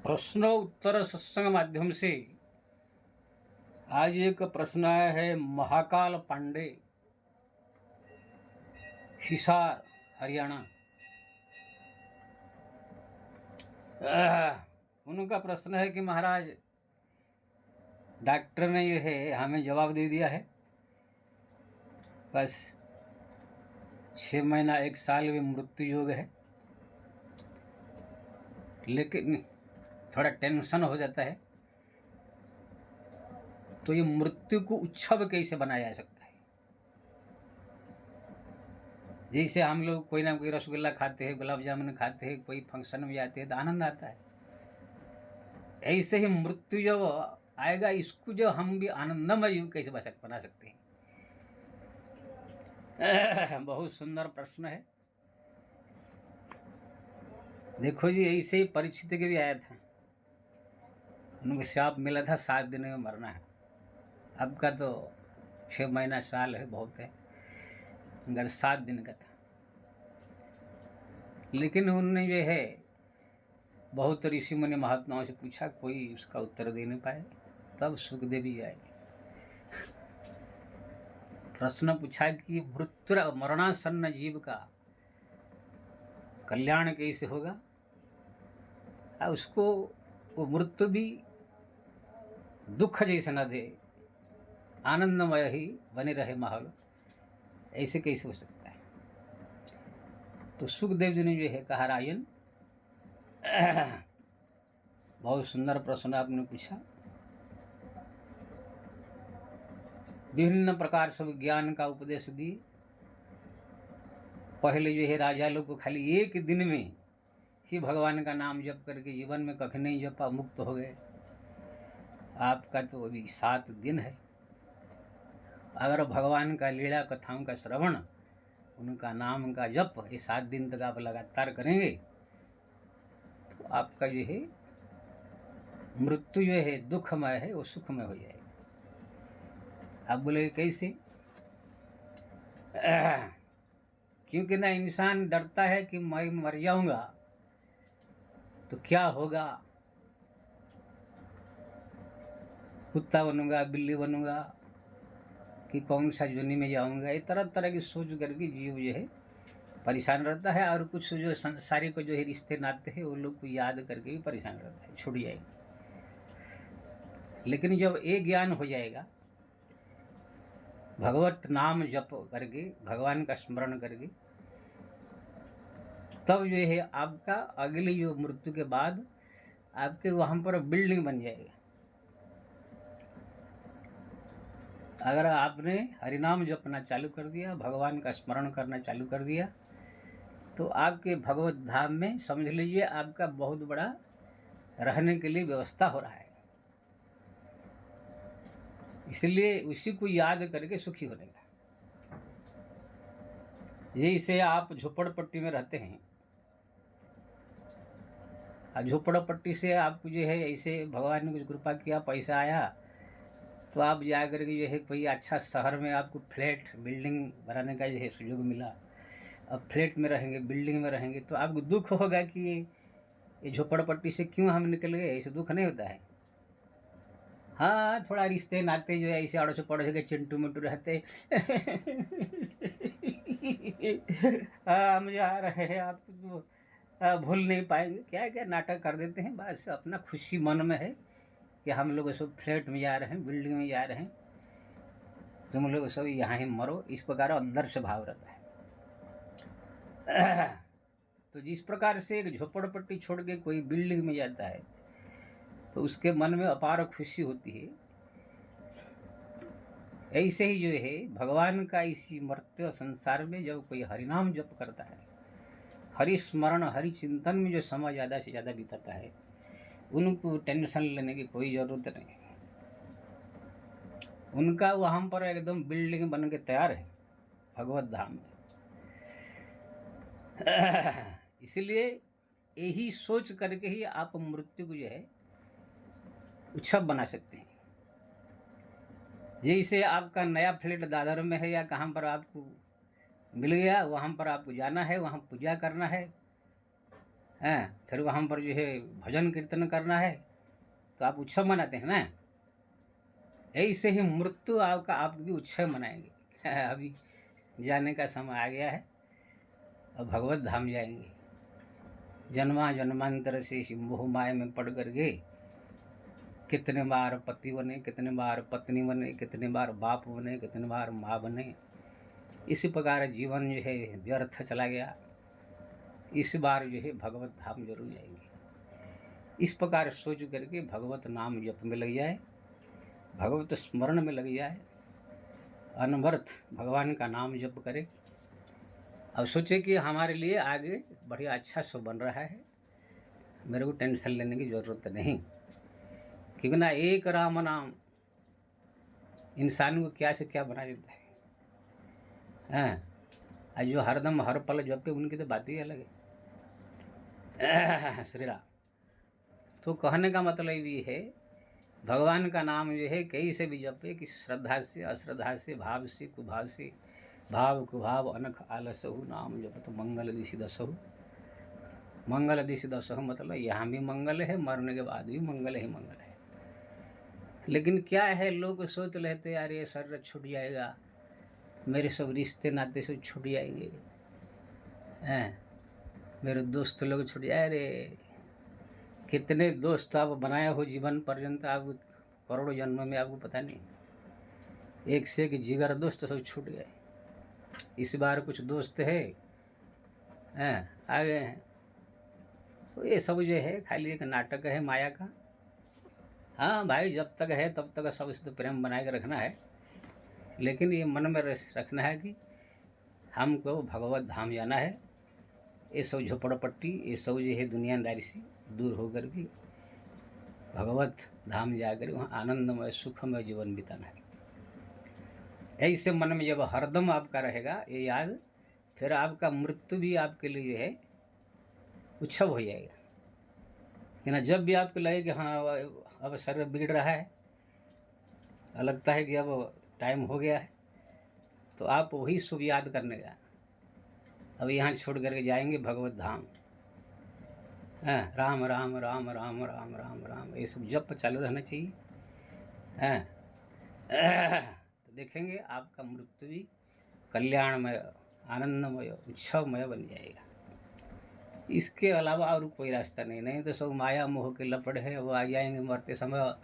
प्रश्न उत्तर सत्संग माध्यम से आज एक प्रश्न आया है। महाकाल पांडे, हिसार, हरियाणा। उनका प्रश्न है कि महाराज, डॉक्टर ने ये है हमें जवाब दे दिया है, बस 6 महीना 1 साल में मृत्यु योग है, लेकिन थोड़ा टेंशन हो जाता है। तो ये मृत्यु को उत्सव कैसे बनाया जा सकता है? जैसे हम लोग कोई ना कोई रसगुल्ला खाते हैं, गुलाब जामुन खाते हैं, कोई फंक्शन में जाते हैं तो आनंद आता है, ऐसे ही मृत्यु जब आएगा इसको जो हम भी आनंदमय युग कैसे बना सकते हैं? बहुत सुंदर प्रश्न है। देखो जी, ऐसे ही परीक्षित के भी आया था, उनको शाप मिला था 7 दिन में मरना है। अब का तो 6 महीना साल है, बहुत है, अगर 7 दिन का था। लेकिन उन्होंने जो है बहुत ऋषि मुनि महात्माओं से पूछा, कोई उसका उत्तर दे नहीं पाए। तब सुखदेव जी आए, प्रश्न पूछा कि मृत्यु मरणासन्न जीव का कल्याण कैसे होगा, उसको वो मृत्यु भी दुख जैसे न दे, आनंदमय ही बने रहे माहौल, ऐसे कैसे हो सकता है? तो सुखदेव जी ने जो है कहा, रायन बहुत सुंदर प्रश्न आपने पूछा। विभिन्न प्रकार से ज्ञान का उपदेश दिए। पहले जो है राजा लोग को खाली एक दिन में ही भगवान का नाम जप करके जीवन में कभी नहीं जपा, मुक्त हो गए। आपका तो अभी 7 दिन है। अगर भगवान का लीला कथाओं का श्रवण, उनका नाम का जप ये 7 दिन तक आप लगातार करेंगे तो आपका जो है मृत्यु जो है दुखमय है, वो सुखमय हो जाएगी। आप बोले कैसे? क्योंकि ना इंसान डरता है कि मैं मर जाऊंगा तो क्या होगा, कुत्ता बनूंगा, बिल्ली बनूंगा, कि कौन सा जोनी में जाऊंगा, ये तरह तरह की सोच करके जीव जो है परेशान रहता है। और कुछ जो संसारिक जो है रिश्ते नाते हैं वो लोग को याद करके भी परेशान रहता है, छूट जाएगी। लेकिन जब ये ज्ञान हो जाएगा, भगवत नाम जप करके, भगवान का स्मरण करके, तब जो है आपका अगली जो मृत्यु के बाद आपके वहाँ पर बिल्डिंग बन जाएगा। अगर आपने हरिनाम जपना चालू कर दिया, भगवान का स्मरण करना चालू कर दिया, तो आपके भगवत धाम में समझ लीजिए आपका बहुत बड़ा रहने के लिए व्यवस्था हो रहा है। इसलिए उसी को याद करके सुखी होने का। जैसे आप झोपड़पट्टी में रहते हैं, झोपड़पट्टी से आपको जो है ऐसे भगवान ने कुछ कृपा किया, पैसा आया, तो आप जा करके जो है कोई अच्छा शहर में आपको फ्लैट बिल्डिंग बनाने का जो है सुयोग मिला। अब फ्लैट में रहेंगे, बिल्डिंग में रहेंगे, तो आपको दुख होगा कि ये झोपड़पट्टी से क्यों हम निकल गए। ऐसे दुख नहीं होता है। हाँ, थोड़ा रिश्ते नाते जो है ऐसे अड़ोस पड़ोस के चिंटू मिंटू रहते हाँ, हम जा रहे हैं, आप तो भूल नहीं पाएंगे, क्या क्या नाटक कर देते हैं। बस अपना खुशी मन में है कि हम लोग सब फ्लैट में जा रहे हैं, बिल्डिंग में जा रहे हैं, तुम लोग सब यहाँ ही मरो, इस प्रकार अंदर से भाव रहता है। तो जिस प्रकार से एक झोपड़पट्टी छोड़ के कोई बिल्डिंग में जाता है तो उसके मन में अपार खुशी होती है, ऐसे ही जो है भगवान का इसी मर्त्य संसार में जब कोई हरिनाम जप करता है, हरि स्मरण हरि चिंतन में जो समय ज़्यादा से ज़्यादा बिताता है, उनको टेंशन लेने की कोई ज़रूरत नहीं। उनका वहाँ पर एकदम बिल्डिंग बन के तैयार है भगवत धाम में। इसलिए यही सोच करके ही आप मृत्यु को जो है उत्सव बना सकते हैं। जैसे आपका नया फ्लैट दादर में है या कहाँ पर आपको मिल गया, वहाँ पर आपको जाना है, वहाँ पूजा करना है, हैं, फिर वहाँ पर जो है भजन कीर्तन करना है तो आप उत्सव मनाते हैं ना। ऐसे ही मृत्यु आपका आप भी उत्सव मनाएंगे। अभी जाने का समय आ गया है, अब भगवत धाम जाएंगे। जन्मा जन्मांतर से मोह माया में पड़ करके कितने बार पति बने, कितने बार पत्नी बने, कितने बार बाप बने, कितने बार माँ बने। इसी प्रकार जीवन जो है व्यर्थ चला गया। इस बार जो है भगवत धाम जरूर जाएंगे। इस प्रकार सोच करके भगवत नाम जप में लग जाए, भगवत स्मरण में लग जाए, अनवरत भगवान का नाम जप करे और सोचे कि हमारे लिए आगे बढ़िया अच्छा सब बन रहा है, मेरे को टेंशन लेने की ज़रूरत नहीं। क्योंकि ना एक राम नाम इंसान को क्या से क्या बना देता है। हाँ, जो हरदम हर पल जपे उनकी तो बात ही अलग है। श्री राम। तो कहने का मतलब ये है, भगवान का नाम जो है कहीं से भी जपे कि श्रद्धा से, अश्रद्धा से, भाव से, कुभाव से, भाव कुभाव अनख आलसहु नाम जपत मंगल दिशि दसहु। मंगल दिशि दसहु मतलब यहाँ भी मंगल है, मरने के बाद भी मंगल ही मंगल है। लेकिन क्या है, लोग सोच लेते यार ये शरीर छूट जाएगा, मेरे सब रिश्ते नाते से छूट जाएंगे, हैं, मेरे दोस्त लोग छूट जाए। अरे कितने दोस्त आप बनाए हो जीवन पर्यंत, आप करोड़ों जन्म में आपको पता नहीं। एक से एक जिगर दोस्त सब छूट गए। इस बार कुछ दोस्त हैं आ गए हैं। तो ये सब जो है खाली एक नाटक है माया का। हाँ भाई, जब तक है तब तक सबसे तो प्रेम बनाए के रखना है, लेकिन ये मन में रखना है कि हमको भगवत धाम जाना है। ये सब झोपड़पट्टी, ये सब जो है दुनियादारी से दूर होकर के भगवत धाम जाकर वहाँ आनंदमय सुखमय जीवन बिताना है। ऐसे मन में जब हरदम आपका रहेगा ये याद, फिर आपका मृत्यु भी आपके लिए है उत्सव हो जाएगा। कि ना जब भी आपको लगे कि हाँ अब शरीर बिगड़ रहा है, लगता है कि अब टाइम हो गया है, तो आप वही शुभ याद करने का अब यहाँ छोड़ करके जाएंगे भगवत धाम। राम राम राम राम राम राम राम ये सब जप चालू रहना चाहिए। तो देखेंगे आपका मृत्यु भी कल्याणमय, आनंदमय, उत्सवमय बन जाएगा। इसके अलावा और कोई रास्ता नहीं। नहीं तो सब माया मोह के लपड़ है, वो आ जाएंगे मरते समय,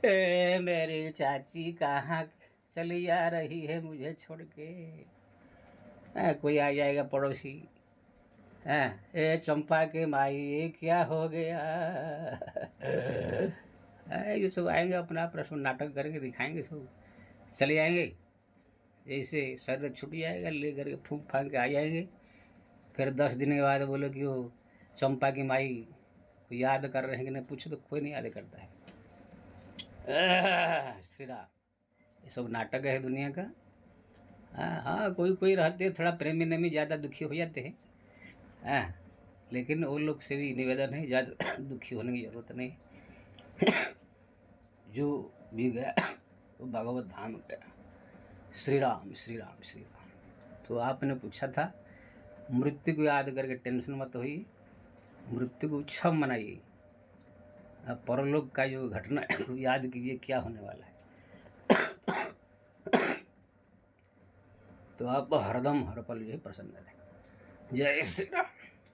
ए मेरी चाची कहाँ चली जा रही है मुझे छोड़ के। कोई आ जाएगा पड़ोसी, ए चंपा के माई ये क्या हो गया। ये सब आएंगे अपना प्रश्न नाटक करके दिखाएंगे, सब चले जाएंगे। जैसे शरीर छूट जाएगा ले करके फूंक फांक के आ जाएंगे। फिर 10 दिन के बाद बोलो कि वो चंपा की माई को याद कर रहे हैं कि नहीं, पूछो तो कोई नहीं याद करता है। श्री राम। ये सब नाटक है दुनिया का। हाँ, कोई कोई रहते थोड़ा प्रेमी नमी ज़्यादा दुखी हो जाते हैं। लेकिन वो लोग से भी निवेदन है, ज़्यादा दुखी होने की ज़रूरत नहीं। जो भी गया वो भगवत धाम गया। श्री राम श्री राम श्री राम। तो आपने पूछा था मृत्यु को याद करके टेंशन मत होइए, मृत्यु को उत्सव मनाइए। अब परलोक का जो घटना है याद कीजिए क्या होने वाला है। तो आप हरदम हर पल जो है प्रसन्न रहें। जय श्री राम।